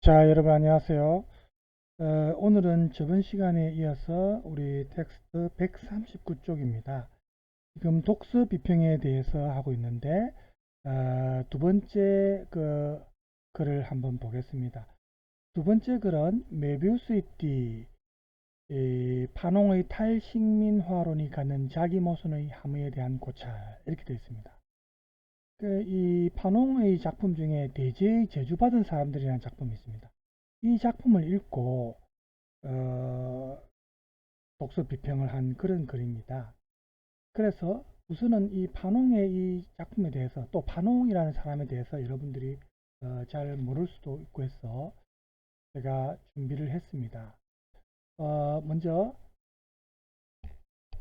자, 여러분 안녕하세요. 오늘은 저번 시간에 이어서 우리 텍스트 139쪽입니다. 지금 독서 비평에 대해서 하고 있는데 두 번째 글을 한번 보겠습니다. 두 번째 글은 메비우스 띠 판홍의 탈식민화론이 갖는 자기 모순의 함의에 대한 고찰 이렇게 되어 있습니다. 이 판홍의 작품 중에 대제의 제주받은 사람들이라는 작품이 있습니다. 이 작품을 읽고 독서 비평을 한 그런 글입니다. 그래서 우선은 이 판홍의 이 작품에 대해서 또 판홍이라는 사람에 대해서 여러분들이 잘 모를 수도 있고 해서 제가 준비를 했습니다. 먼저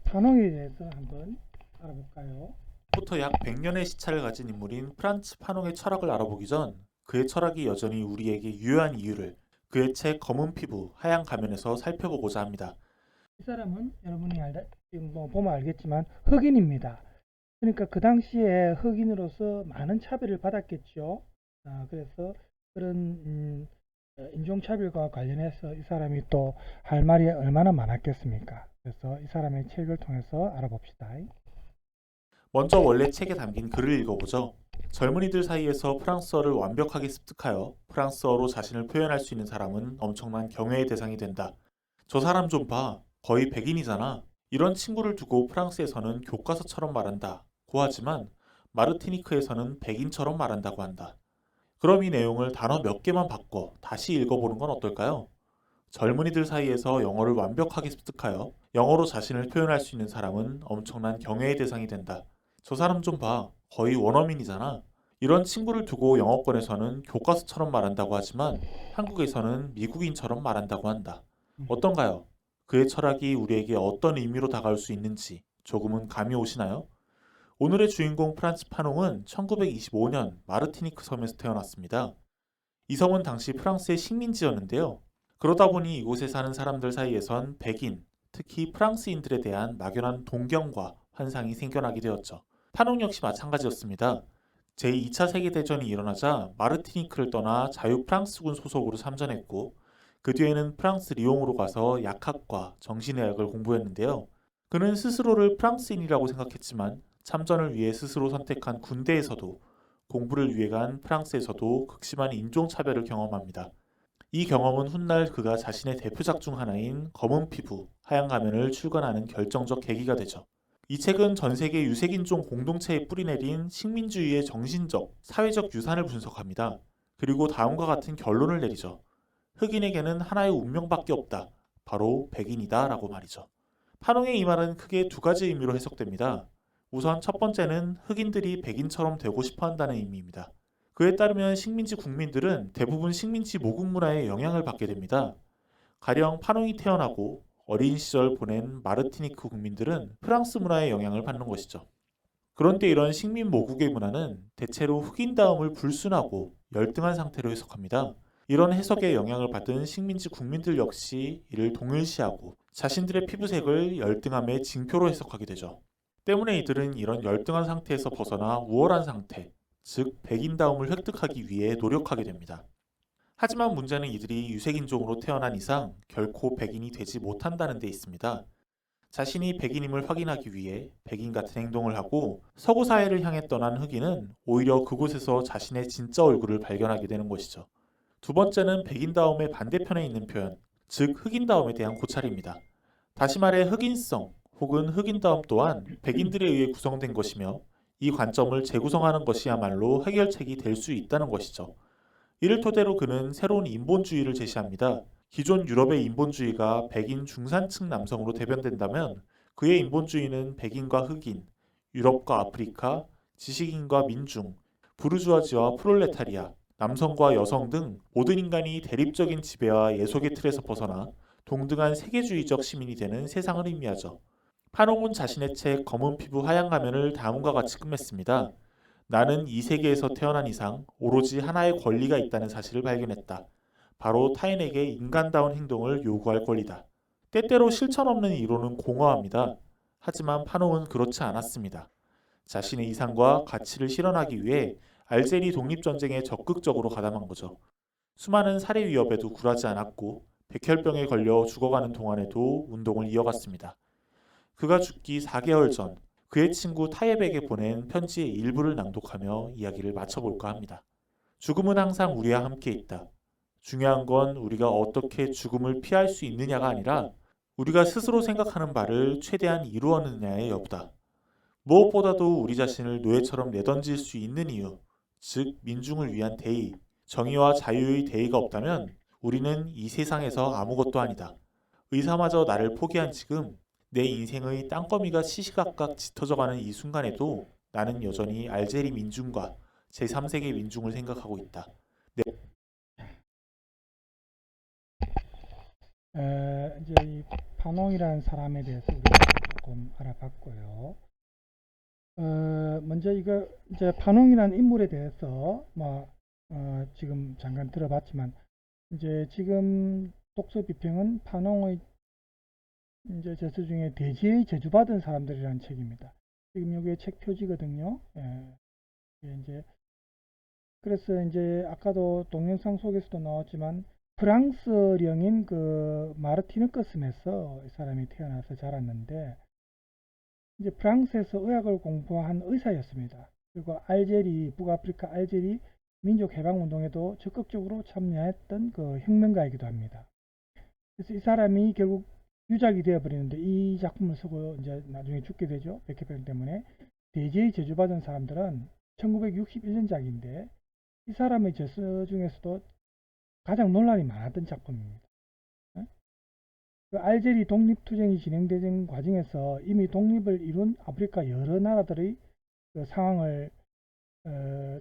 판홍에 대해서 한번 알아볼까요? 부터 약 100년의 시차를 가진 인물인 프란츠 파농의 철학을 알아보기 전 그의 철학이 여전히 우리에게 유효한 이유를 그의 책 검은 피부, 하얀 가면에서 살펴보고자 합니다. 이 사람은 여러분이 지금 뭐 보면 알겠지만 흑인입니다. 그러니까 그 당시에 흑인으로서 많은 차별을 받았겠죠. 그래서 그런 인종차별과 관련해서 이 사람이 또 할 말이 얼마나 많았겠습니까? 그래서 이 사람의 책을 통해서 알아봅시다. 먼저 원래 책에 담긴 글을 읽어보죠. 젊은이들 사이에서 프랑스어를 완벽하게 습득하여 프랑스어로 자신을 표현할 수 있는 사람은 엄청난 경외의 대상이 된다. 저 사람 좀 봐. 거의 백인이잖아. 이런 친구를 두고 프랑스에서는 교과서처럼 말한다. 고하지만 마르티니크에서는 백인처럼 말한다고 한다. 그럼 이 내용을 단어 몇 개만 바꿔 다시 읽어보는 건 어떨까요? 젊은이들 사이에서 영어를 완벽하게 습득하여 영어로 자신을 표현할 수 있는 사람은 엄청난 경외의 대상이 된다. 저 사람 좀 봐. 거의 원어민이잖아. 이런 친구를 두고 영어권에서는 교과서처럼 말한다고 하지만 한국에서는 미국인처럼 말한다고 한다. 어떤가요? 그의 철학이 우리에게 어떤 의미로 다가올 수 있는지 조금은 감이 오시나요? 오늘의 주인공 프란츠 파농은 1925년 마르티니크 섬에서 태어났습니다. 이 섬은 당시 프랑스의 식민지였는데요. 그러다 보니 이곳에 사는 사람들 사이에선 백인, 특히 프랑스인들에 대한 막연한 동경과 환상이 생겨나게 되었죠. 파농 역시 마찬가지였습니다. 제2차 세계대전이 일어나자 마르티니크를 떠나 자유 프랑스군 소속으로 참전했고 그 뒤에는 프랑스 리옹으로 가서 약학과 정신의학을 공부했는데요. 그는 스스로를 프랑스인이라고 생각했지만 참전을 위해 스스로 선택한 군대에서도 공부를 위해 간 프랑스에서도 극심한 인종차별을 경험합니다. 이 경험은 훗날 그가 자신의 대표작 중 하나인 검은 피부, 하얀 가면을 출간하는 결정적 계기가 되죠. 이 책은 전 세계 유색인종 공동체에 뿌리내린 식민주의의 정신적, 사회적 유산을 분석합니다. 그리고 다음과 같은 결론을 내리죠. 흑인에게는 하나의 운명밖에 없다. 바로 백인이다 라고 말이죠. 파농의 이 말은 크게 두 가지 의미로 해석됩니다. 우선 첫 번째는 흑인들이 백인처럼 되고 싶어 한다는 의미입니다. 그에 따르면 식민지 국민들은 대부분 식민지 모국 문화에 영향을 받게 됩니다. 가령 파농이 태어나고 어린 시절 보낸 마르티니크 국민들은 프랑스 문화에 영향을 받는 것이죠. 그런데 이런 식민 모국의 문화는 대체로 흑인다움을 불순하고 열등한 상태로 해석합니다. 이런 해석에 영향을 받은 식민지 국민들 역시 이를 동일시하고 자신들의 피부색을 열등함의 징표로 해석하게 되죠. 때문에 이들은 이런 열등한 상태에서 벗어나 우월한 상태, 즉 백인다움을 획득하기 위해 노력하게 됩니다. 하지만 문제는 이들이 유색인종으로 태어난 이상 결코 백인이 되지 못한다는 데 있습니다. 자신이 백인임을 확인하기 위해 백인 같은 행동을 하고 서구 사회를 향해 떠난 흑인은 오히려 그곳에서 자신의 진짜 얼굴을 발견하게 되는 것이죠. 두 번째는 백인다움의 반대편에 있는 표현, 즉 흑인다움에 대한 고찰입니다. 다시 말해 흑인성 혹은 흑인다움 또한 백인들에 의해 구성된 것이며 이 관점을 재구성하는 것이야말로 해결책이 될 수 있다는 것이죠. 이를 토대로 그는 새로운 인본주의를 제시합니다. 기존 유럽의 인본주의가 백인 중산층 남성으로 대변된다면 그의 인본주의는 백인과 흑인, 유럽과 아프리카, 지식인과 민중, 부르주아지와 프롤레타리아, 남성과 여성 등 모든 인간이 대립적인 지배와 예속의 틀에서 벗어나 동등한 세계주의적 시민이 되는 세상을 의미하죠. 판홍은 자신의 책 검은 피부 하얀 가면을 다음과 같이 끝맺습니다. 나는 이 세계에서 태어난 이상 오로지 하나의 권리가 있다는 사실을 발견했다. 바로 타인에게 인간다운 행동을 요구할 권리다. 때때로 실천 없는 이론은 공허합니다. 하지만 파농은 그렇지 않았습니다. 자신의 이상과 가치를 실현하기 위해 알제리 독립전쟁에 적극적으로 가담한 거죠. 수많은 살해 위협에도 굴하지 않았고 백혈병에 걸려 죽어가는 동안에도 운동을 이어갔습니다. 그가 죽기 4개월 전 그의 친구 타예백에 보낸 편지의 일부를 낭독하며 이야기를 마쳐볼까 합니다. 죽음은 항상 우리와 함께 있다. 중요한 건 우리가 어떻게 죽음을 피할 수 있느냐가 아니라 우리가 스스로 생각하는 바를 최대한 이루었느냐의 여부다. 무엇보다도 우리 자신을 노예처럼 내던질 수 있는 이유, 즉 민중을 위한 대의, 정의와 자유의 대의가 없다면 우리는 이 세상에서 아무것도 아니다. 의사마저 나를 포기한 지금 내 인생의 땅거미가 시시각각 짙어져가는 이 순간에도 나는 여전히 알제리 민중과 제3세계 민중을 생각하고 있다. 이제 이 파농이라는 사람에 대해서 우리가 조금 알아봤고요. 먼저 이거 이제 파농이라는 인물에 대해서 지금 잠깐 들어봤지만 이제 지금 독서 비평은 파농의 이제 저서 중에 대지의 제주받은 사람들이라는 책입니다. 지금 이게 책 표지거든요. 이게 이제 그래서 이제 아까도 동영상 속에서도 나왔지만 프랑스령인 그 마르티누크스에서 이 사람이 태어나서 자랐는데 이제 프랑스에서 의학을 공부한 의사였습니다. 그리고 알제리, 북아프리카 알제리 민족 해방 운동에도 적극적으로 참여했던 그 혁명가이기도 합니다. 그래서 이 사람이 결국 유작이 되어 버리는데 이 작품을 쓰고 이제 나중에 죽게 되죠. 백혈병 때문에. 대제의 저주받은 사람들은 1961년작인데 이 사람의 저서 중에서도 가장 논란이 많았던 작품입니다. 그 알제리 독립투쟁이 진행되는 과정에서 이미 독립을 이룬 아프리카 여러 나라들의 그 상황을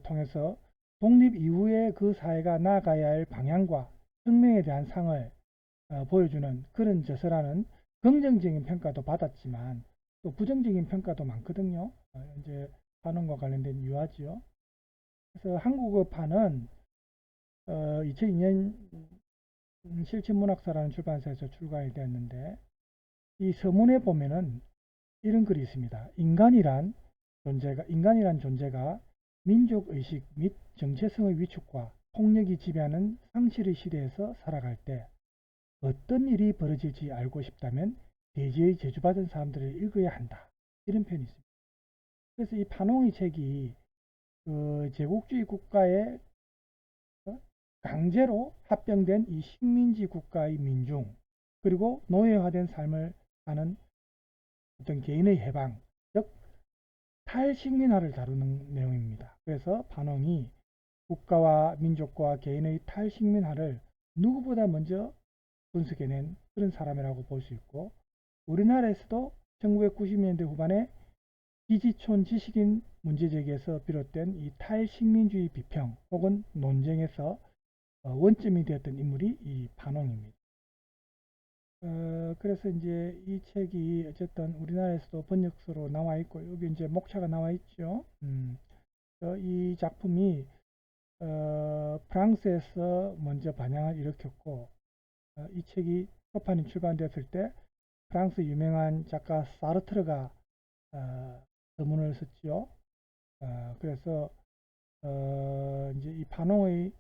통해서 독립 이후에 그 사회가 나아가야 할 방향과 혁명에 대한 상을 보여주는 그런 저서라는 긍정적인 평가도 받았지만 또 부정적인 평가도 많거든요. 이제 반응과 관련된 유화지요. 그래서 한국어판은 2002년 실천문학사라는 출판사에서 출간이 되었는데 이 서문에 보면은 이런 글이 있습니다. 인간이란 존재가 민족의식 및 정체성의 위축과 폭력이 지배하는 상실의 시대에서 살아갈 때 어떤 일이 벌어질지 알고 싶다면 대지의 저주받은 사람들을 읽어야 한다. 이런 표현이 있습니다. 그래서 이 파농의 책이 그 제국주의 국가의 강제로 합병된 이 식민지 국가의 민중 그리고 노예화된 삶을 사는 어떤 개인의 해방, 즉 탈식민화를 다루는 내용입니다. 그래서 반홍이 국가와 민족과 개인의 탈식민화를 누구보다 먼저 분석해낸 그런 사람이라고 볼 수 있고 우리나라에서도 1990년대 후반에 기지촌 지식인 문제제기에서 비롯된 이 탈식민주의 비평 혹은 논쟁에서 원점이 되었던 인물이 이 반홍입니다. 그래서 이제 이 책이 어쨌든 우리나라에서도 번역서로 나와 있고 여기 이제 목차가 나와 있죠. 이 작품이 프랑스에서 먼저 반향을 일으켰고 이 책이 초판이 출간되었을 때 프랑스 유명한 작가 사르트르가 서문을 썼죠. 그래서 이제 이 반홍의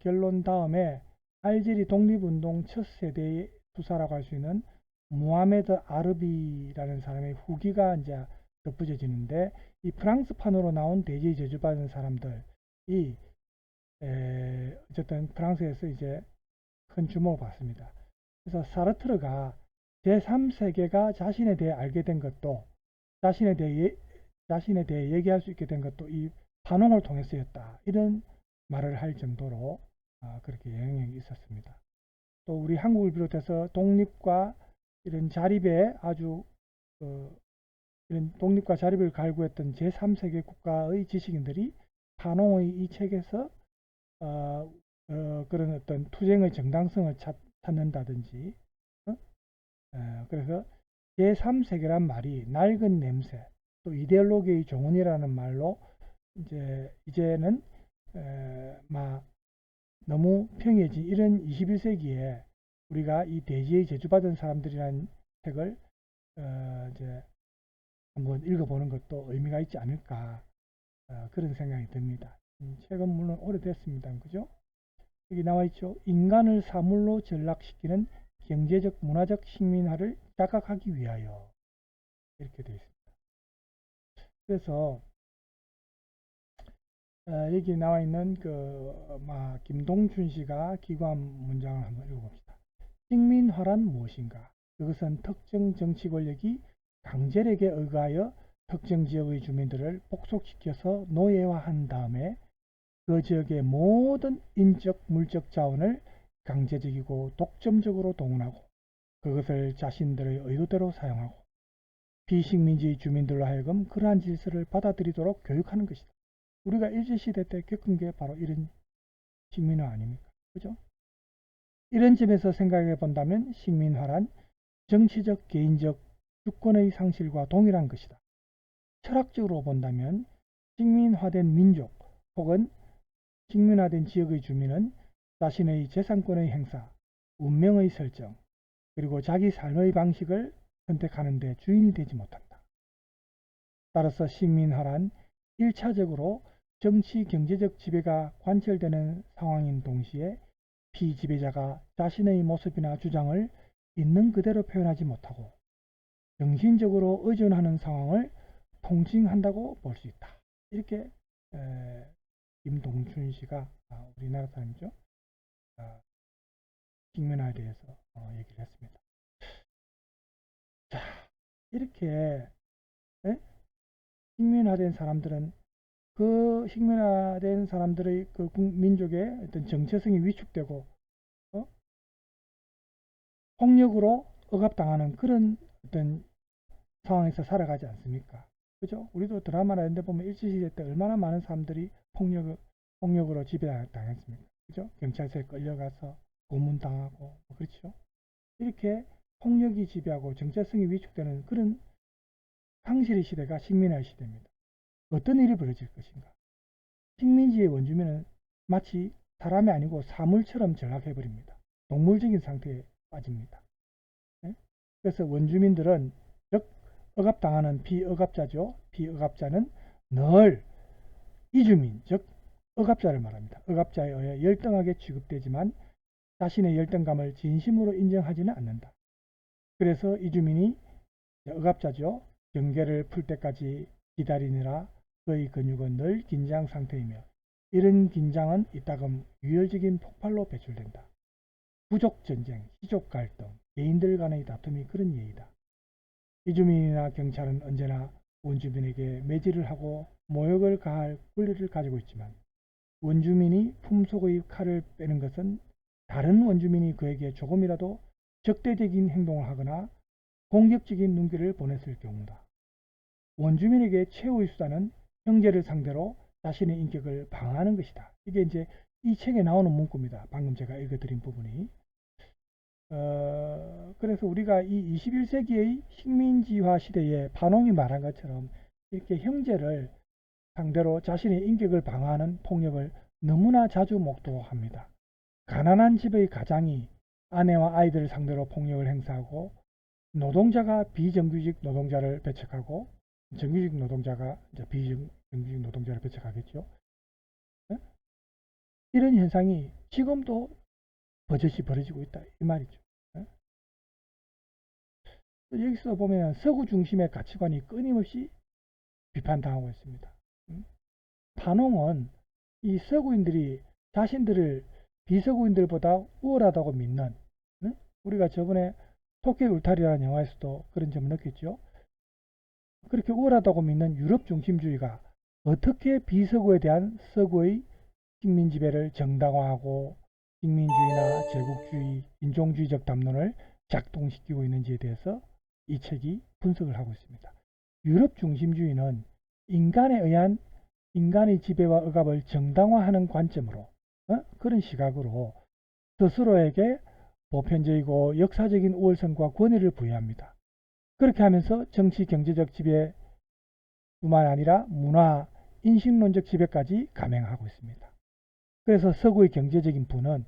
결론 다음에 알제리 독립운동 첫 세대의 투사라고 할 수 있는 무하메드 아르비라는 사람의 후기가 이제 덧붙여지는데 이 프랑스판으로 나온 대제의 저주받은 사람들이 어쨌든 프랑스에서 이제 큰 주목을 받습니다. 그래서 사르트르가 제3세계가 자신에 대해 알게 된 것도 자신에 대해 얘기할 수 있게 된 것도 이 반홍을 통해서였다. 이런 말을 할 정도로 그렇게 영향력이 있었습니다. 또 우리 한국을 비롯해서 독립과 이런 자립에 아주 이런 독립과 자립을 갈구했던 제3세계 국가의 지식인들이 반홍의 이 책에서 그런 어떤 투쟁의 정당성을 찾는다든지 그래서 제3세계란 말이 낡은 냄새 또 이데올로기의 종언이라는 말로 이제는 막 너무 평이해진 이런 21세기에 우리가 이 대지의 저주받은 사람들이라는 책을 이제 한번 읽어보는 것도 의미가 있지 않을까 그런 생각이 듭니다. 책은 물론 오래됐습니다. 그죠? 여기 나와 있죠. 인간을 사물로 전락시키는 경제적, 문화적 식민화를 자각하기 위하여 이렇게 되어 있습니다. 그래서 여기 나와 있는 김동춘 씨가 기고한 문장을 한번 읽어봅시다. 식민화란 무엇인가? 그것은 특정 정치 권력이 강제력에 의거하여 특정 지역의 주민들을 복속시켜서 노예화한 다음에 그 지역의 모든 인적, 물적 자원을 강제적이고 독점적으로 동원하고 그것을 자신들의 의도대로 사용하고 비식민지 주민들로 하여금 그러한 질서를 받아들이도록 교육하는 것이다. 우리가 일제시대 때 겪은 게 바로 이런 식민화 아닙니까? 그죠? 이런 점에서 생각해 본다면 식민화란 정치적, 개인적 주권의 상실과 동일한 것이다. 철학적으로 본다면 식민화된 민족 혹은 식민화된 지역의 주민은 자신의 재산권의 행사, 운명의 설정, 그리고 자기 삶의 방식을 선택하는 데 주인이 되지 못한다. 따라서 식민화란 1차적으로 정치, 경제적 지배가 관철되는 상황인 동시에 피지배자가 자신의 모습이나 주장을 있는 그대로 표현하지 못하고 정신적으로 의존하는 상황을 통칭한다고 볼 수 있다. 이렇게 김동춘 씨가 우리나라 사람이죠. 식민화에 대해서 얘기를 했습니다. 자, 이렇게 식민화된 사람들은 그 식민화된 사람들의 그 민족의 어떤 정체성이 위축되고 폭력으로 억압당하는 그런 어떤 상황에서 살아가지 않습니까? 그죠? 우리도 드라마나 이런 데 보면 일제시대 때 얼마나 많은 사람들이 폭력으로 지배당했습니까? 그죠? 경찰서에 끌려가서 고문당하고 그렇죠? 이렇게 폭력이 지배하고 정체성이 위축되는 그런 상실의 시대가 식민화의 시대입니다. 어떤 일이 벌어질 것인가? 식민지의 원주민은 마치 사람이 아니고 사물처럼 전락해버립니다. 동물적인 상태에 빠집니다. 네? 그래서 원주민들은 즉 억압당하는 피억압자죠. 피억압자는 늘 이주민 즉 억압자를 말합니다. 억압자에 의해 열등하게 취급되지만 자신의 열등감을 진심으로 인정하지는 않는다. 그래서 이주민이 억압자죠. 경계를 풀 때까지 기다리느라 그의 근육은 늘 긴장 상태이며 이런 긴장은 이따금 유혈적인 폭발로 배출된다. 부족 전쟁, 시족 갈등, 개인들 간의 다툼이 그런 예이다. 이주민이나 경찰은 언제나 원주민에게 매질을 하고 모욕을 가할 권리를 가지고 있지만 원주민이 품속의 칼을 빼는 것은 다른 원주민이 그에게 조금이라도 적대적인 행동을 하거나 공격적인 눈길을 보냈을 경우다. 원주민에게 최후의 수단은 형제를 상대로 자신의 인격을 방어하는 것이다. 이게 이제 이 책에 나오는 문구입니다. 방금 제가 읽어드린 부분이. 그래서 우리가 이 21세기의 식민지화 시대에 반홍이 말한 것처럼 이렇게 형제를 상대로 자신의 인격을 방어하는 폭력을 너무나 자주 목도합니다. 가난한 집의 가장이 아내와 아이들을 상대로 폭력을 행사하고 노동자가 비정규직 노동자를 배척하고 정규직 노동자가 이제 비정규직 노동자를 배척하겠죠. 이런 현상이 지금도 버젓이 벌어지고 있다 이 말이죠. 여기서 보면 서구 중심의 가치관이 끊임없이 비판당하고 있습니다. 반홍은 이 서구인들이 자신들을 비서구인들보다 우월하다고 믿는, 우리가 저번에 토끼 울타리라는 영화에서도 그런 점을 느꼈죠. 그렇게 우월하다고 믿는 유럽 중심주의가 어떻게 비서구에 대한 서구의 식민 지배를 정당화하고 식민주의나 제국주의, 인종주의적 담론을 작동시키고 있는지에 대해서 이 책이 분석을 하고 있습니다. 유럽 중심주의는 인간에 의한 인간의 지배와 억압을 정당화하는 관점으로 그런 시각으로 스스로에게 보편적이고 역사적인 우월성과 권위를 부여합니다. 그렇게 하면서 정치 경제적 지배뿐만 아니라 문화, 인식론적 지배까지 감행하고 있습니다. 그래서 서구의 경제적인 부는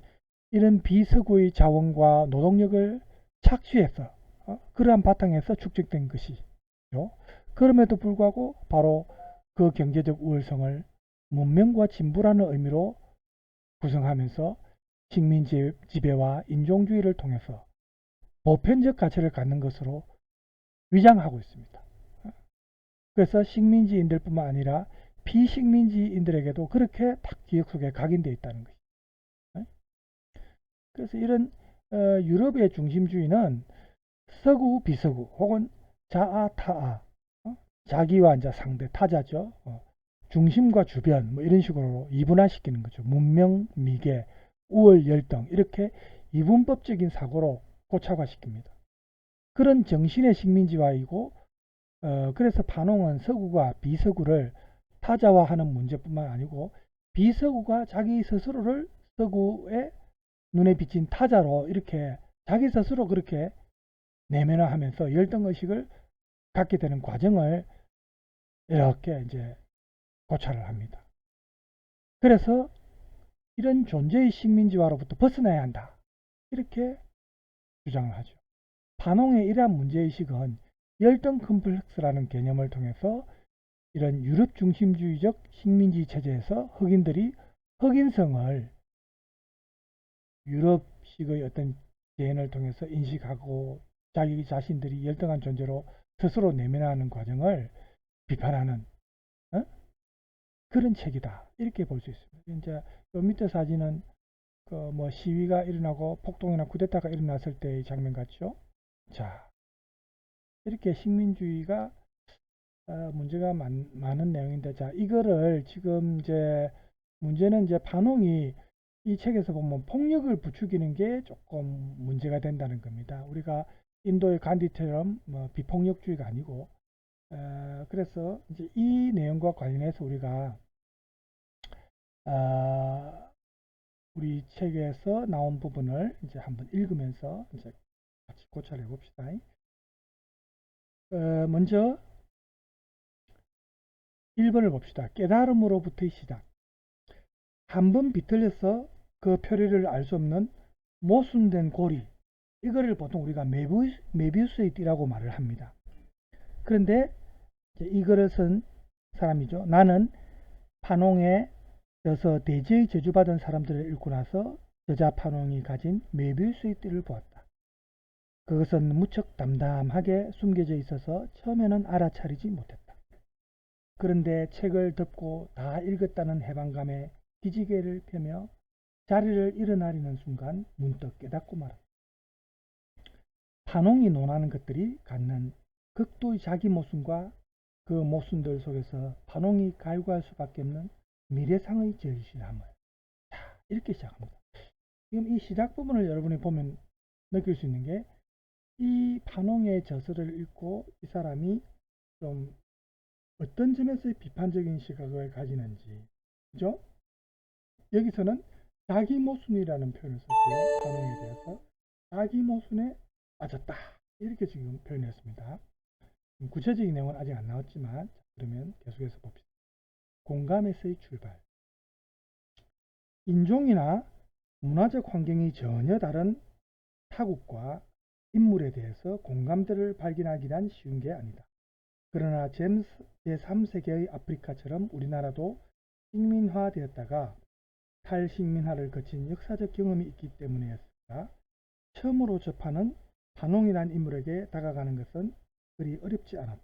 이런 비서구의 자원과 노동력을 착취해서 그러한 바탕에서 축적된 것이죠. 그럼에도 불구하고 바로 그 경제적 우월성을 문명과 진보라는 의미로 구성하면서 식민 지배와 인종주의를 통해서 보편적 가치를 갖는 것으로 위장하고 있습니다. 그래서 식민지인들 뿐만 아니라 비식민지인들에게도 그렇게 딱 기억 속에 각인되어 있다는 것이죠. 그래서 이런 유럽의 중심주의는 서구, 비서구 혹은 자아, 타아, 자기와 이제 상대, 타자죠. 중심과 주변 뭐 이런 식으로 이분화시키는 거죠. 문명, 미개, 우월, 열등 이렇게 이분법적인 사고로 고착화시킵니다. 그런 정신의 식민지화이고 그래서 반홍은 서구가 비서구를 타자화하는 문제뿐만 아니고 비서구가 자기 스스로를 서구의 눈에 비친 타자로 이렇게 자기 스스로 그렇게 내면화하면서 열등의식을 갖게 되는 과정을 이렇게 이제 고찰을 합니다. 그래서 이런 존재의 식민지화로부터 벗어나야 한다. 이렇게 주장을 하죠. 반홍의 이러한 문제의식은 열등 컴플렉스라는 개념을 통해서 이런 유럽 중심주의적 식민지 체제에서 흑인들이 흑인성을 유럽식의 어떤 개인을 통해서 인식하고 자기 자신들이 열등한 존재로 스스로 내면화하는 과정을 비판하는 그런 책이다. 이렇게 볼 수 있습니다. 이제 요 밑에 사진은 그 뭐 시위가 일어나고 폭동이나 쿠데타가 일어났을 때의 장면 같죠. 자, 이렇게 식민주의가 문제가 많은 내용인데, 자, 이거를 지금 이제 문제는 이제 반홍이 이 책에서 보면 폭력을 부추기는 게 조금 문제가 된다는 겁니다. 우리가 인도의 간디처럼 뭐 비폭력주의가 아니고, 그래서 이제 이 내용과 관련해서 우리가 우리 책에서 나온 부분을 이제 한번 읽으면서 이제 같이 고찰해 봅시다. 먼저 1번을 봅시다. 깨달음으로부터의 시작. 한 번 비틀려서 그 표리를 알 수 없는 모순된 고리. 이거를 보통 우리가 메비우스의 띠라고 말을 합니다. 그런데 이거를 쓴 사람이죠. 나는 판홍에 서 대지의 저주받은 사람들을 읽고 나서 저자 판홍이 가진 메비우스의 띠를 보았다. 그것은 무척 담담하게 숨겨져 있어서 처음에는 알아차리지 못했다. 그런데 책을 덮고 다 읽었다는 해방감에 기지개를 펴며 자리를 일어나려는 순간 문득 깨닫고 말았다. 판홍이 논하는 것들이 갖는 극도의 자기 모순과 그 모순들 속에서 판홍이 갈구할 수밖에 없는 미래상의 절실함을 이렇게 시작합니다. 지금 이 시작 부분을 여러분이 보면 느낄 수 있는 게 이 판홍의 저서를 읽고 이 사람이 좀 어떤 점에서 비판적인 시각을 가지는지, 그죠? 여기서는 자기 모순이라는 표현을 썼고요. 판홍에 대해서 자기 모순에 빠졌다 이렇게 지금 표현했습니다. 구체적인 내용은 아직 안 나왔지만 그러면 계속해서 봅시다. 공감에서의 출발. 인종이나 문화적 환경이 전혀 다른 타국과 인물에 대해서 공감대를 발견하기란 쉬운 게 아니다. 그러나 제임스 제3세계의 아프리카처럼 우리나라도 식민화되었다가 탈식민화를 거친 역사적 경험이 있기 때문이었으나 처음으로 접하는 판홍이라는 인물에게 다가가는 것은 그리 어렵지 않았다.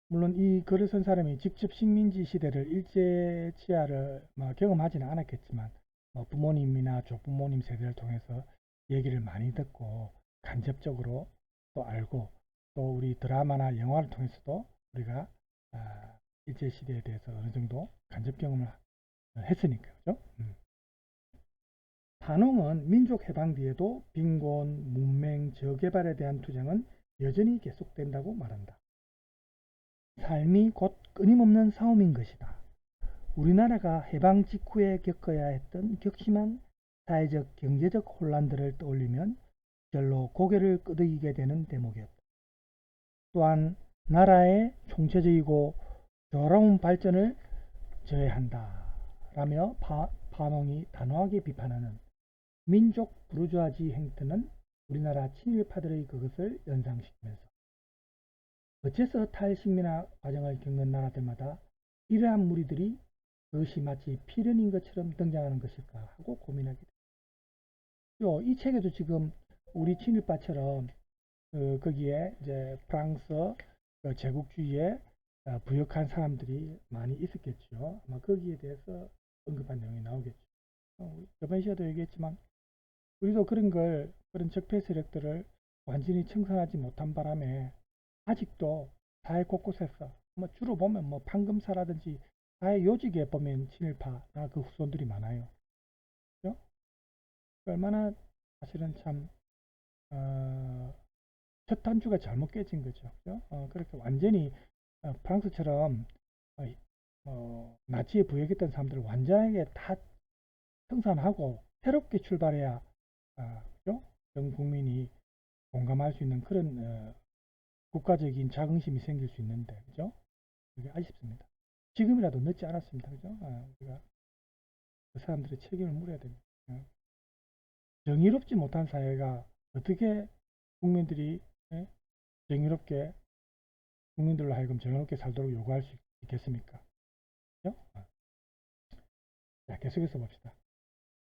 물론 이 글을 쓴 사람이 직접 식민지 시대를 일제치하를 경험하지는 않았겠지만 부모님이나 조부모님 세대를 통해서 얘기를 많이 듣고 간접적으로 또 알고 또 우리 드라마나 영화를 통해서도 우리가 일제시대에 대해서 어느 정도 간접 경험을 했으니까 그죠? 판홍은 민족 해방 뒤에도 빈곤, 문맹, 저개발에 대한 투쟁은 여전히 계속된다고 말한다. 삶이 곧 끊임없는 싸움인 것이다. 우리나라가 해방 직후에 겪어야 했던 격심한 사회적, 경제적 혼란들을 떠올리면 절로 고개를 끄덕이게 되는 대목이었다. 또한 나라의 총체적이고 조화로운 발전을 저해한다 라며 판홍이 단호하게 비판하는 민족 부르주아지 행태는 우리나라 친일파들의 그것을 연상시키면서 어째서 탈식민화 과정을 겪는 나라들마다 이러한 무리들이 그것이 마치 필연인 것처럼 등장하는 것일까 하고 고민하게 됩니다. 이 책에도 지금 우리 친일파처럼 거기에 이제 프랑스 제국주의에 부역한 사람들이 많이 있었겠죠. 아마 거기에 대해서 언급한 내용이 나오겠죠. 저번 시간에도 얘기했지만 우리도 그런 적폐 세력들을 완전히 청산하지 못한 바람에 아직도 사회 곳곳에서 주로 보면 판검사라든지 사회 요직에 보면 친일파나 그 후손들이 많아요. 그죠? 얼마나 사실은 참 첫 단추가 잘못 깨진 거죠. 그죠? 그렇게 완전히 프랑스처럼 나치에 부역했던 사람들을 완전하게 다 청산하고 새롭게 출발해야 그죠? 전 국민이 공감할 수 있는 그런 국가적인 자긍심이 생길 수 있는데 그죠? 그게 아쉽습니다. 지금이라도 늦지 않았습니다. 그죠? 우리가 그 사람들의 책임을 물어야 됩니다. 정의롭지 못한 사회가 어떻게 국민들이 정의롭게 국민들로 하여금 정의롭게 살도록 요구할 수 있겠습니까? 그죠? 자, 계속해서 봅시다.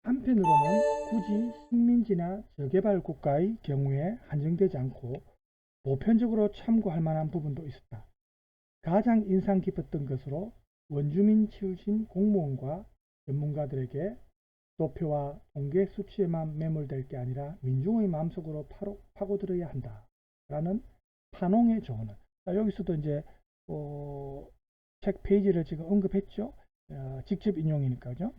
한편으로는 굳이 식민지나 저개발 국가의 경우에 한정되지 않고 보편적으로 참고할 만한 부분도 있었다. 가장 인상 깊었던 것으로 원주민 출신 공무원과 전문가들에게 도표와 통계 수치에만 매몰될 게 아니라 민중의 마음속으로 파고들어야 한다. 라는 판홍의 조언을. 여기서도 이제 책 페이지를 지금 언급했죠. 직접 인용이니까요.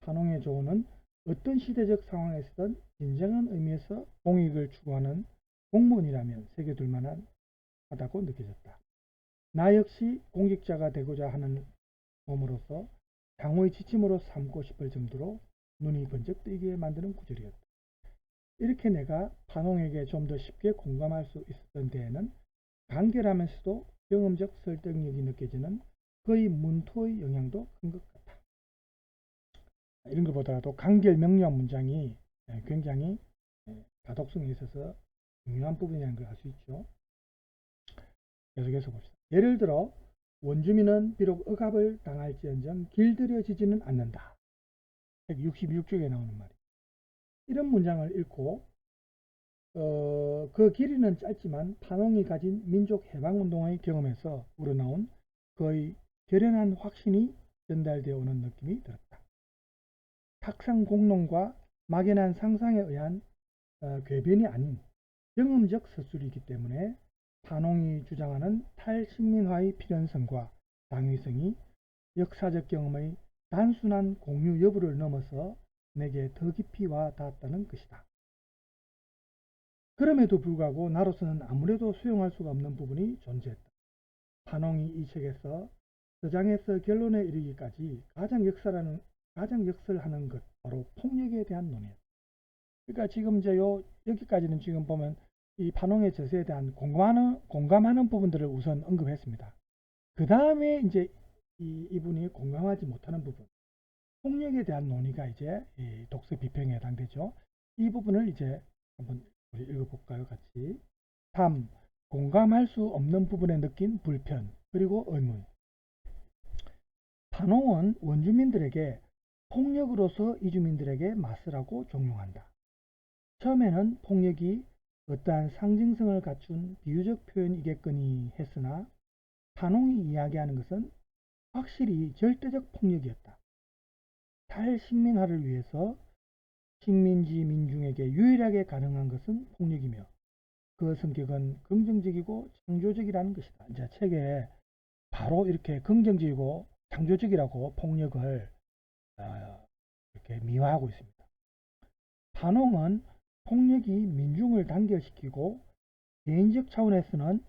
판홍의 조언은 어떤 시대적 상황에서든 진정한 의미에서 공익을 추구하는 공무원이라면 새겨둘 만한 하다고 느껴졌다. 나 역시 공직자가 되고자 하는 몸으로서 장호의 지침으로 삼고 싶을 정도로 눈이 번쩍 뜨이게 만드는 구절이었다. 이렇게 내가 판홍에게 좀 더 쉽게 공감할 수 있었던 데에는 간결하면서도 경험적 설득력이 느껴지는 그의 문토의 영향도 큰 것 같다. 이런 것보다도 간결 명료한 문장이 굉장히 가독성에 있어서 중요한 부분이라는 걸 알 수 있죠. 계속해서 봅시다. 예를 들어 원주민은 비록 억압을 당할지언정 길들여지지는 않는다. 166쪽에 나오는 말이에요. 이런 문장을 읽고 그 길이는 짧지만 판홍이 가진 민족 해방운동의 경험에서 우러나온 거의 결연한 확신이 전달되어 오는 느낌이 들었다. 탁상 공론과 막연한 상상에 의한 궤변이 아닌 경험적 서술이기 때문에 판홍이 주장하는 탈식민화의 필연성과 당위성이 역사적 경험의 단순한 공유 여부를 넘어서 내게 더 깊이 와 닿았다는 것이다. 그럼에도 불구하고 나로서는 아무래도 수용할 수가 없는 부분이 존재했다. 판홍이 이 책에서 저장에서 결론에 이르기까지 가장 역설하는 것 바로 폭력에 대한 논의였다. 그러니까 지금 이제 여기까지는 지금 보면 이 판홍의 저서에 대한 공감하는 부분들을 우선 언급했습니다. 그 다음에 이제 이분이 공감하지 못하는 부분, 폭력에 대한 논의가 이제 독서 비평에 해당되죠. 이 부분을 이제 한번 우리 읽어볼까요, 같이. 3. 공감할 수 없는 부분에 느낀 불편 그리고 의문. 판홍은 원주민들에게 폭력으로서 이주민들에게 맞서라고 종용한다. 처음에는 폭력이 어떠한 상징성을 갖춘 비유적 표현이겠거니 했으나 판홍이 이야기하는 것은 확실히 절대적 폭력이었다. 탈식민화를 위해서 식민지 민중에게 유일하게 가능한 것은 폭력이며 그 성격은 긍정적이고 창조적이라는 것이다. 이제 책에 바로 이렇게 긍정적이고 창조적이라고 폭력을 이렇게 미화하고 있습니다. 판홍은 폭력이 민중을 단결시키고 개인적 차원에서는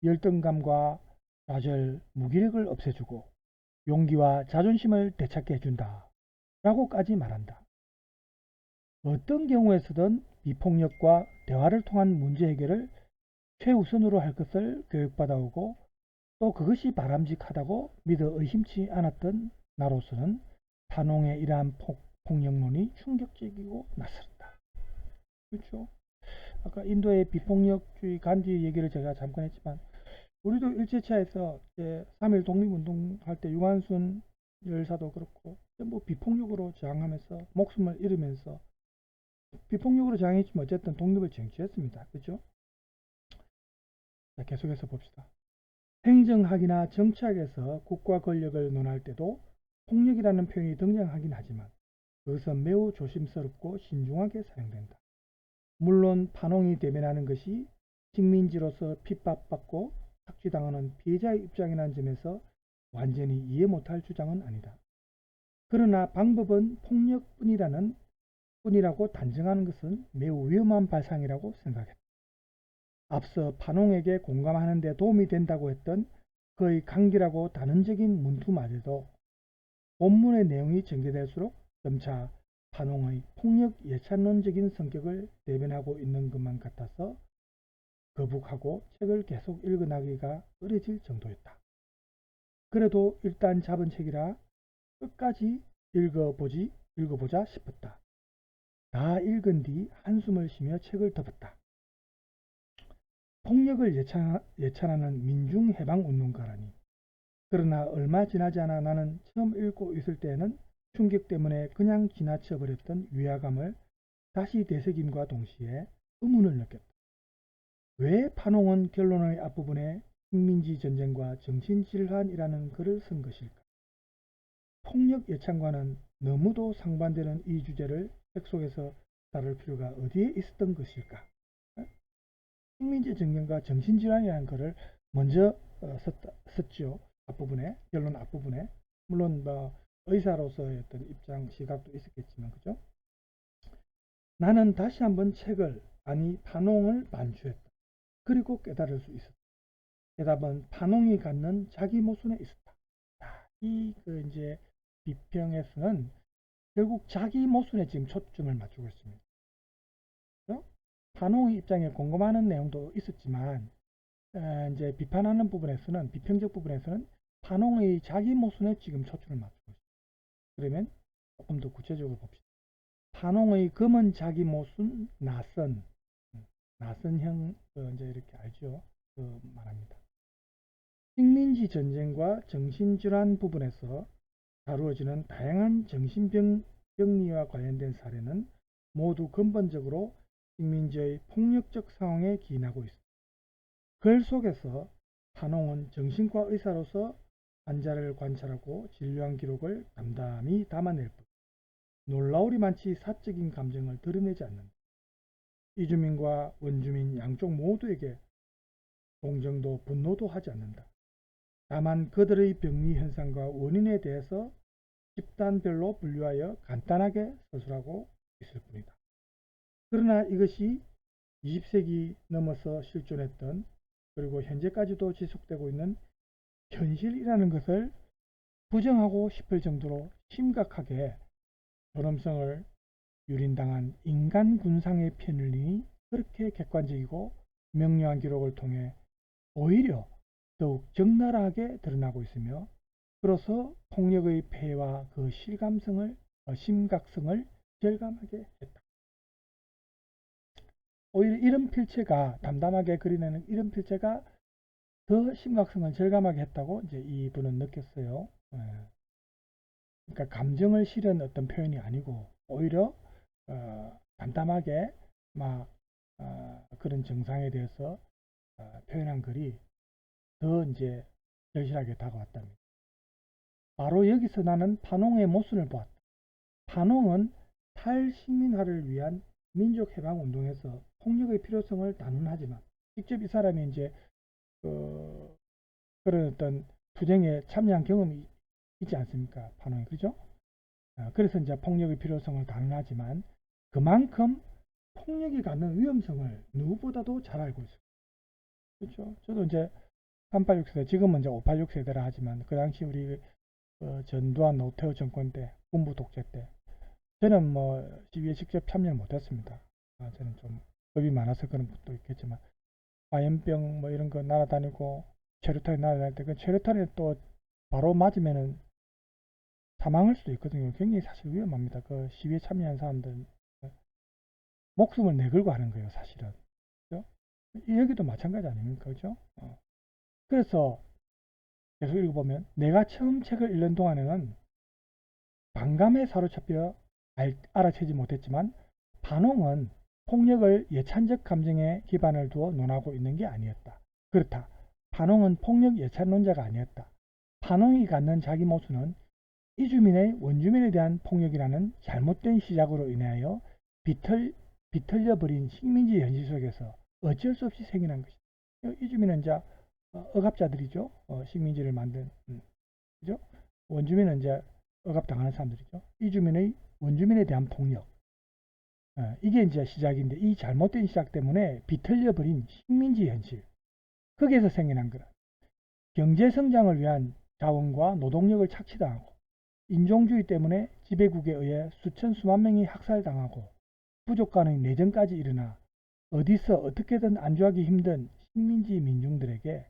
열등감과 좌절, 무기력을 없애주고 용기와 자존심을 되찾게 해준다 라고까지 말한다. 어떤 경우에서든 비폭력과 대화를 통한 문제 해결을 최우선으로 할 것을 교육받아오고 또 그것이 바람직하다고 믿어 의심치 않았던 나로서는 판홍의 이러한 폭력론이 충격적이고 낯설었다. 그렇죠? 아까 인도의 비폭력주의 간디 얘기를 제가 잠깐 했지만 우리도 일제차에서 3.1 독립운동 할 때 유관순 열사도 그렇고 전부 비폭력으로 저항하면서 목숨을 잃으면서 비폭력으로 저항했지만 어쨌든 독립을 쟁취했습니다. 그죠? 자, 계속해서 봅시다. 행정학이나 정치학에서 국가 권력을 논할 때도 폭력이라는 표현이 등장하긴 하지만 그것은 매우 조심스럽고 신중하게 사용된다. 물론 반홍이 대면하는 것이 식민지로서 핍박받고 착취당하는 피해자의 입장이라는 점에서 완전히 이해 못할 주장은 아니다. 그러나 방법은 폭력뿐이라고 단정하는 것은 매우 위험한 발상이라고 생각했다. 앞서 반홍에게 공감하는 데 도움이 된다고 했던 그의 간결하고 단언적인 문투마저도 본문의 내용이 전개될수록 점차 반홍의 폭력 예찬론적인 성격을 대변하고 있는 것만 같아서 거북하고 책을 계속 읽어나가기가 어려질 정도였다. 그래도 일단 잡은 책이라 끝까지 읽어보자 싶었다. 다 읽은 뒤 한숨을 쉬며 책을 덮었다. 폭력을 예찬하는 민중해방운동가라니. 그러나 얼마 지나지 않아 나는 처음 읽고 있을 때에는 충격 때문에 그냥 지나쳐버렸던 위화감을 다시 되새김과 동시에 의문을 느꼈다. 왜 판홍은 결론의 앞부분에 식민지 전쟁과 정신질환이라는 글을 쓴 것일까? 폭력 예찬과는 너무도 상반되는 이 주제를 책 속에서 다룰 필요가 어디에 있었던 것일까? 식민지 전쟁과 정신질환이라는 글을 먼저 썼죠. 앞부분에, 결론 앞부분에. 물론 뭐 의사로서의 어떤 입장, 시각도 있었겠지만, 그죠? 나는 다시 한번 책을, 아니 판홍을 반추했다. 그리고 깨달을 수 있었다. 대답은 판홍이 갖는 자기 모순에 있었다. 이 이제 비평에서는 결국 자기 모순에 지금 초점을 맞추고 있습니다. 그렇죠? 판홍의 입장에 공감하는 내용도 있었지만 이제 비판하는 부분에서는 비평적 부분에서는 판홍의 자기 모순에 지금 초점을 맞추고 있습니다. 그러면 조금 더 구체적으로 봅시다. 판홍의 검은 자기 모순 나선형 이제 이렇게 알죠? 말합니다. 식민지 전쟁과 정신질환 부분에서 다루어지는 다양한 정신병리와 관련된 사례는 모두 근본적으로 식민지의 폭력적 상황에 기인하고 있습니다. 글 속에서 판홍은 정신과 의사로서 환자를 관찰하고 진료한 기록을 담담히 담아낼 뿐 놀라우리만치 사적인 감정을 드러내지 않는다. 이주민과 원주민 양쪽 모두에게 동정도 분노도 하지 않는다. 다만 그들의 병리 현상과 원인에 대해서 집단별로 분류하여 간단하게 서술하고 있을 뿐이다. 그러나 이것이 20세기 넘어서 실존했던 그리고 현재까지도 지속되고 있는 현실이라는 것을 부정하고 싶을 정도로 심각하게 존엄성을 유린당한 인간 군상의 편을리니 그렇게 객관적이고 명료한 기록을 통해 오히려 더욱 적나라하게 드러나고 있으며 그로서 폭력의 폐해와 그 심각성을 절감하게 했다. 오히려 이런 필체가 담담하게 그려내는 이런 필체가 더 심각성을 절감하게 했다고 이제 이분은 느꼈어요. 그러니까 감정을 실은 어떤 표현이 아니고 오히려 담담하게 막 그런 정상에 대해서 표현한 글이 더 이제 절실하게 다가왔답니다. 바로 여기서 나는 판홍의 모순을 보았다. 판홍은 탈식민화를 위한 민족해방운동에서 폭력의 필요성을 단언하지만 직접 이 사람이 이제 그런 어떤 투쟁에 참여한 경험이 있지 않습니까? 판홍이 그죠? 그래서 이제 폭력의 필요성을 단언하지만 그만큼 폭력이 갖는 위험성을 누구보다도 잘 알고 있어요. 그렇죠? 저도 이제 386세대, 지금은 이제 586세대라 하지만 그 당시 우리 전두환 노태우 정권 때, 군부 독재 때 저는 뭐 시위에 직접 참여를 못했습니다. 저는 좀 겁이 많아서 그런 것도 있겠지만 화염병 뭐 이런 거 날아다니고 최루탄이 날아다닐 때 그 최루탄에 또 바로 맞으면은 사망할 수도 있거든요. 굉장히 사실 위험합니다. 그 시위에 참여한 사람들 목숨을 내걸고 하는 거예요, 사실은. 그죠? 여기도 마찬가지 아닙니까? 그죠? 그래서 계속 읽어보면 내가 처음 책을 읽는 동안에는 반감에 사로잡혀 알아채지 못했지만 반홍은 폭력을 예찬적 감정에 기반을 두어 논하고 있는 게 아니었다. 그렇다. 반홍은 폭력 예찬론자가 아니었다. 반홍이 갖는 자기 모순은 이주민의 원주민에 대한 폭력이라는 잘못된 시작으로 인하여 비틀려버린 식민지 현실 속에서 어쩔 수 없이 생겨난 것이다. 이주민은 이제 억압자들이죠. 식민지를 만든 그죠? 원주민은 이제 억압당하는 사람들이죠. 이주민의 원주민에 대한 폭력. 이게 이제 시작인데 이 잘못된 시작 때문에 비틀려버린 식민지 현실. 거기에서 생겨난 거라. 경제 성장을 위한 자원과 노동력을 착취당하고 인종주의 때문에 지배국에 의해 수천 수만 명이 학살당하고 부족 간의 내전까지 일어나 어디서 어떻게든 안주하기 힘든 식민지 민중들에게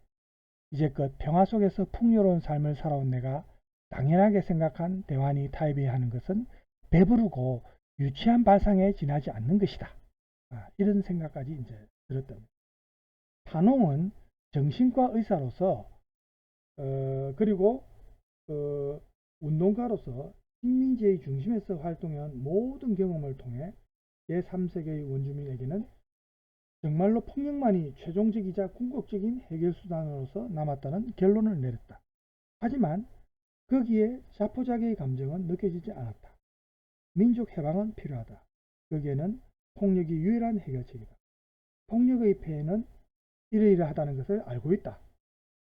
이제껏 평화 속에서 풍요로운 삶을 살아온 내가 당연하게 생각한 대환이 타협해야 하는 것은 배부르고 유치한 발상에 지나지 않는 것이다. 이런 생각까지 이제 들었던. 반홍은 정신과 의사로서 그리고 운동가로서 식민지의 중심에서 활동한 모든 경험을 통해 제3세계의 원주민에게는 정말로 폭력만이 최종적이자 궁극적인 해결 수단으로서 남았다는 결론을 내렸다. 하지만 거기에 자포자기의 감정은 느껴지지 않았다. 민족 해방은 필요하다. 거기에는 폭력이 유일한 해결책이다. 폭력의 폐해는 이러이러하다는 것을 알고 있다.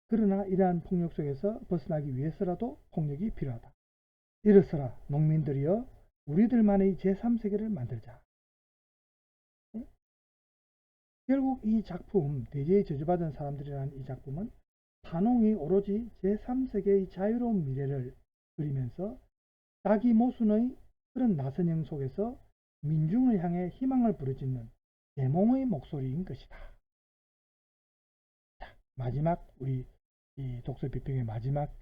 그러나 이러한 폭력 속에서 벗어나기 위해서라도 폭력이 필요하다. 이르서라 농민들이여 우리들만의 제3세계를 만들자. 결국 이 작품 대제에 저주받은 사람들이라는 이 작품은 반홍이 오로지 제3세계의 자유로운 미래를 그리면서 자기 모순의 그런 나선형 속에서 민중을 향해 희망을 부르짖는 대몽의 목소리인 것이다. 자, 마지막 우리 이 독서 비평의 마지막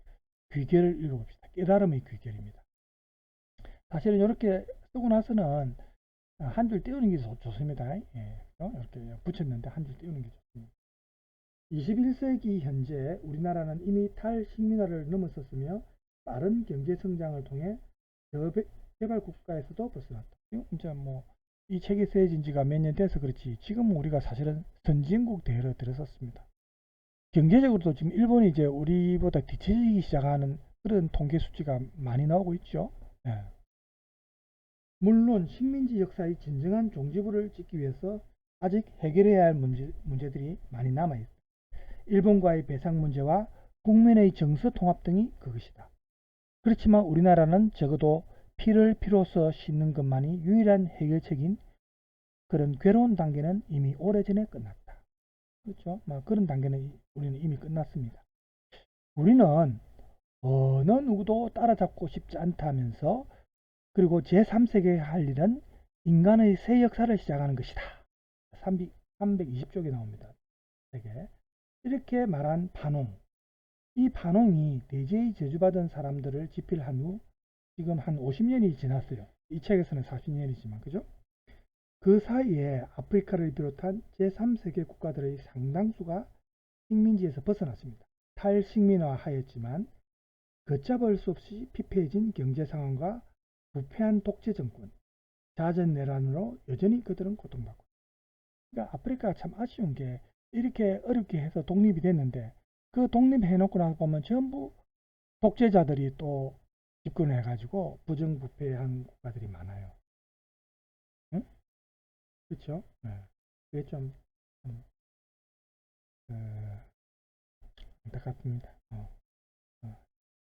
귀결을 읽어봅시다. 깨달음의 귀결입니다. 사실은 이렇게 쓰고 나서는 한 줄 띄우는 게 좋습니다. 이렇게 붙였는데 한 줄 띄우는 게 좋습니다. 21세기 현재 우리나라는 이미 탈식민화를 넘어섰으며 빠른 경제 성장을 통해 저개발 국가에서도 벗어났다. 이제 이 책이 쓰여진 지가 몇 년 돼서 그렇지 지금 우리가 사실은 선진국 대열에 들어섰습니다. 경제적으로도 지금 일본이 이제 우리보다 뒤처지기 시작하는 그런 통계 수치가 많이 나오고 있죠. 물론 식민지 역사의 진정한 종지부를 찍기 위해서 아직 해결해야 할 문제들이 많이 남아있다. 일본과의 배상 문제와 국민의 정서 통합 등이 그것이다. 그렇지만 우리나라는 적어도 피를 피로써 씻는 것만이 유일한 해결책인 그런 괴로운 단계는 이미 오래전에 끝났다. 그렇죠? 그런 단계는 우리는 이미 끝났습니다. 우리는 어느 누구도 따라잡고 싶지 않다면서 그리고 제3세계에 할 일은 인간의 새 역사를 시작하는 것이다. 320쪽에 나옵니다. 이렇게 말한 반홍. 이 반홍이 대제의 저주받은 사람들을 집필한 후 지금 한 50년이 지났어요. 이 책에서는 40년이지만 그죠? 그 사이에 아프리카를 비롯한 제3세계 국가들의 상당수가 식민지에서 벗어났습니다. 탈식민화 하였지만 걷잡을 수 없이 피폐해진 경제 상황과 부패한 독재 정권, 자전내란으로 여전히 그들은 고통받고. 그러니까 아프리카가 참 아쉬운 게 이렇게 어렵게 해서 독립이 됐는데 그 독립해놓고 나서 보면 전부 독재자들이 또 집권해가지고 부정부패한 국가들이 많아요. 응? 그렇죠? 그게 좀 안타깝습니다.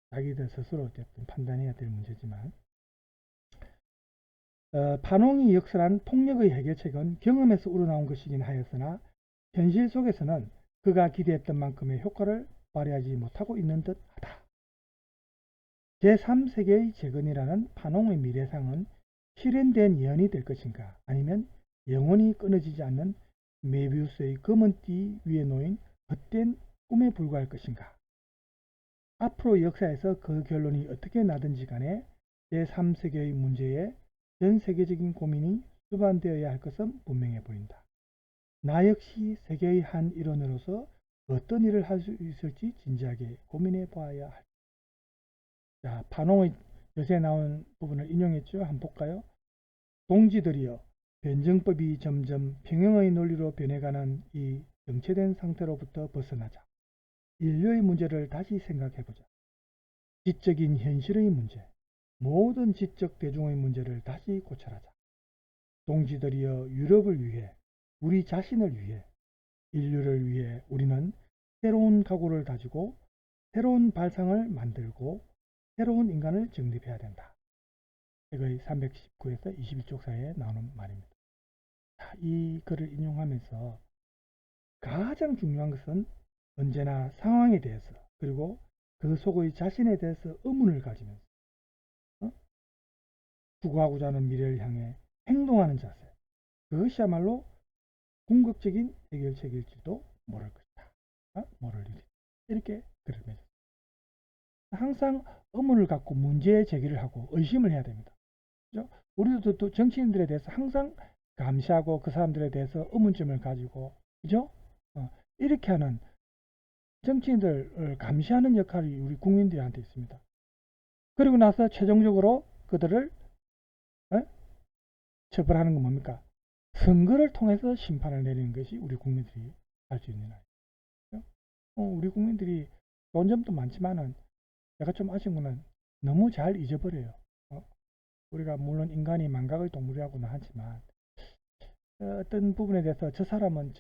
자기들 스스로 어쨌든 판단해야 될 문제지만 반홍이 역설한 폭력의 해결책은 경험에서 우러나온 것이긴 하였으나 현실 속에서는 그가 기대했던 만큼의 효과를 발휘하지 못하고 있는 듯하다. 제3세계의 재건이라는 반홍의 미래상은 실현된 예언이 될 것인가 아니면 영원히 끊어지지 않는 메비우스의 검은 띠 위에 놓인 헛된 꿈에 불과할 것인가. 앞으로 역사에서 그 결론이 어떻게 나든지 간에 제3세계의 문제에 전 세계적인 고민이 수반되어야 할 것은 분명해 보인다. 나 역시 세계의 한 일원으로서 어떤 일을 할 수 있을지 진지하게 고민해 보아야 할. 자, 반홍의 요새 나온 부분을 인용했죠. 한번 볼까요? 동지들이여, 변증법이 점점 평형의 논리로 변해가는 이 정체된 상태로부터 벗어나자. 인류의 문제를 다시 생각해보자. 지적인 현실의 문제, 모든 지적 대중의 문제를 다시 고찰하자. 동지들이여, 유럽을 위해, 우리 자신을 위해, 인류를 위해 우리는 새로운 각오를 다지고 새로운 발상을 만들고 새로운 인간을 정립해야 된다. 책의 319에서 21쪽 사이에 나오는 말입니다. 자, 이 글을 인용하면서 가장 중요한 것은 언제나 상황에 대해서 그리고 그 속의 자신에 대해서 의문을 가지면서 추구하고자 하는 미래를 향해 행동하는 자세, 그것이야말로 궁극적인 해결책일지도 모를 것이다. 모를 일이다. 이렇게 글을 맺었습니다. 항상 의문을 갖고 문제 제기를 하고 의심을 해야 됩니다. 그죠? 우리도 또 정치인들에 대해서 항상 감시하고 그 사람들에 대해서 의문점을 가지고, 그죠? 이렇게 하는 정치인들을 감시하는 역할이 우리 국민들한테 있습니다. 그리고 나서 최종적으로 그들을 처벌하는 건 뭡니까? 선거를 통해서 심판을 내리는 것이 우리 국민들이 할 수 있는 일이죠. 우리 국민들이 좋은 점도 많지만은 내가 좀 아쉬운 거는 너무 잘 잊어버려요. 우리가 물론 인간이 망각의 동물이라고는 하지만 어떤 부분에 대해서 저 사람은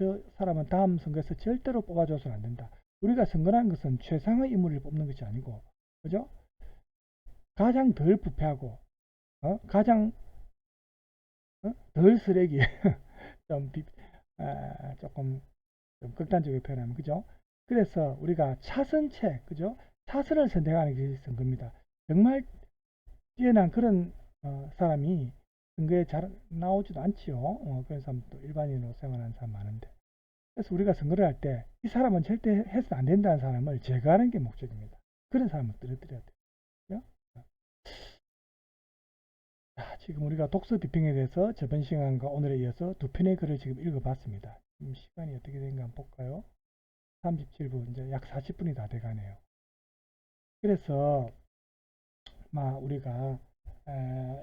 다음 선거에서 절대로 뽑아줘서는 안 된다. 우리가 선거라는 것은 최상의 인물을 뽑는 것이 아니고, 그죠? 가장 덜 부패하고 가장 덜 쓰레기 좀 조금 좀 극단적으로 표현하면, 그죠? 그래서 우리가 차선책, 그죠? 차선을 선택하는 게 선거입니다. 정말 뛰어난 그런 사람이 선거에 잘 나오지도 않지요. 그런 사람도 일반인으로 생활하는 사람 많은데. 그래서 우리가 선거를 할 때 이 사람은 절대 해서 안 된다는 사람을 제거하는 게 목적입니다. 그런 사람을 떨어뜨려야 돼요. 자, 지금 우리가 독서 비평에 대해서 저번 시간과 오늘에 이어서 두 편의 글을 지금 읽어봤습니다. 지금 시간이 어떻게 된가 한번 볼까요? 37분, 이제 약 40분이 다 돼가네요. 그래서 우리가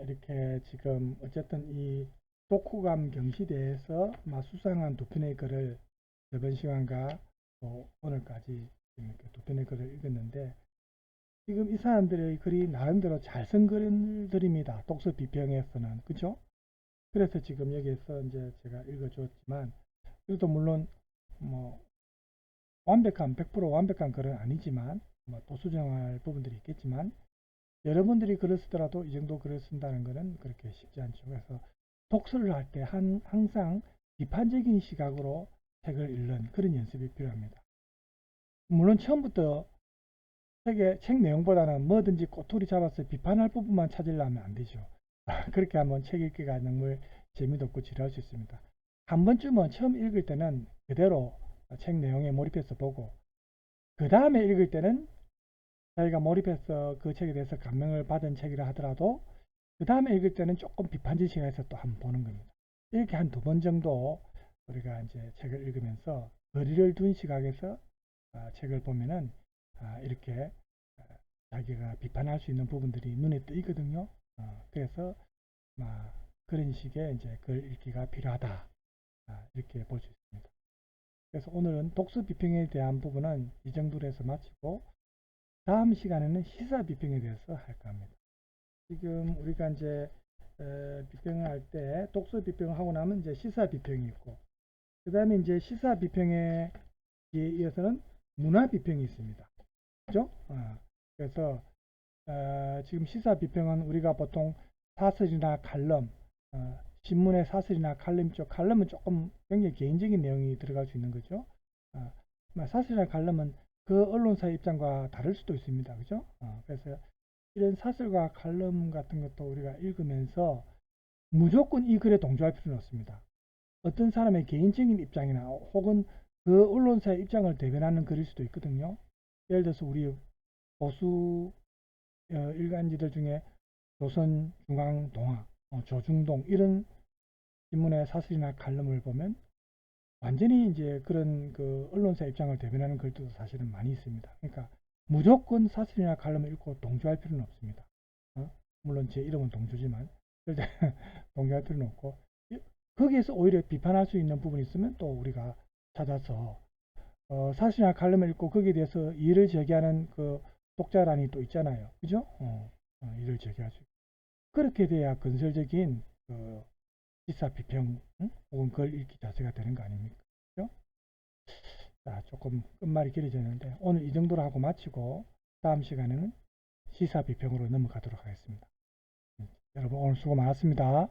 이렇게 지금 어쨌든 이 독후감 경시대에서 수상한 두 편의 글을 저번 시간과 오늘까지 이렇게 두 편의 글을 읽었는데, 지금 이 사람들의 글이 나름대로 잘 쓴 글들입니다. 독서 비평에서는, 그죠? 그래서 지금 여기에서 이제 제가 읽어주었지만, 그래도 물론 완벽한 100% 완벽한 글은 아니지만 또 수정할 부분들이 있겠지만, 여러분들이 글을 쓰더라도 이 정도 글을 쓴다는 것은 그렇게 쉽지 않죠. 그래서 독서를 할 때 항상 비판적인 시각으로 책을 읽는 그런 연습이 필요합니다. 물론 처음부터 책 내용보다는 뭐든지 꼬투리 잡아서 비판할 부분만 찾으려면 안 되죠. 그렇게 하면 책 읽기가 정말 재미도 없고 지루할 수 있습니다. 한 번쯤은 처음 읽을 때는 그대로 책 내용에 몰입해서 보고, 그 다음에 읽을 때는 자기가 몰입해서 그 책에 대해서 감명을 받은 책이라 하더라도 그 다음에 읽을 때는 조금 비판적 시각에서 또 한번 보는 겁니다. 이렇게 한 두 번 정도 우리가 이제 책을 읽으면서 거리를 둔 시각에서 책을 보면은 이렇게 자기가 비판할 수 있는 부분들이 눈에 띄거든요. 그래서 그런 식의 이제 글 읽기가 필요하다, 이렇게 볼 수 있습니다. 그래서 오늘은 독서 비평에 대한 부분은 이 정도로 해서 마치고, 다음 시간에는 시사 비평에 대해서 할까 합니다. 지금 우리가 이제 비평을 할 때 독서 비평을 하고 나면 이제 시사 비평이 있고, 그 다음에 이제 시사 비평에 이어서는 문화 비평이 있습니다. 그죠? 그래서 지금 시사 비평은 우리가 보통 사설이나 칼럼, 신문의 사설이나 칼럼 쪽, 칼럼은 조금 굉장히 개인적인 내용이 들어갈 수 있는 거죠. 사설이나 칼럼은 그 언론사의 입장과 다를 수도 있습니다. 그죠? 그래서 이런 사설과 칼럼 같은 것도 우리가 읽으면서 무조건 이 글에 동조할 필요는 없습니다. 어떤 사람의 개인적인 입장이나 혹은 그 언론사의 입장을 대변하는 글일 수도 있거든요. 예를 들어서 우리 보수 일간지들 중에 조선, 중앙, 동아, 조중동 이런 신문의 사설이나 칼럼을 보면 완전히 이제 그런 그 언론사 입장을 대변하는 글들도 사실은 많이 있습니다. 그러니까 무조건 사설이나 칼럼을 읽고 동조할 필요는 없습니다. 물론 제 이름은 동주지만 절대 동의할 필요는 없고, 거기에서 오히려 비판할 수 있는 부분이 있으면 또 우리가 찾아서 사실이나 칼럼을 읽고 거기에 대해서 이의를 제기하는 그 독자란이 또 있잖아요. 그죠? 이의를 제기할 수 있고. 그렇게 돼야 건설적인 그 시사 비평, 혹은 글 읽기 자체가 되는 거 아닙니까? 그죠? 자, 조금 끝말이 길어졌는데 오늘 이 정도로 하고 마치고 다음 시간에는 시사 비평으로 넘어가도록 하겠습니다. 여러분 오늘 수고 많았습니다.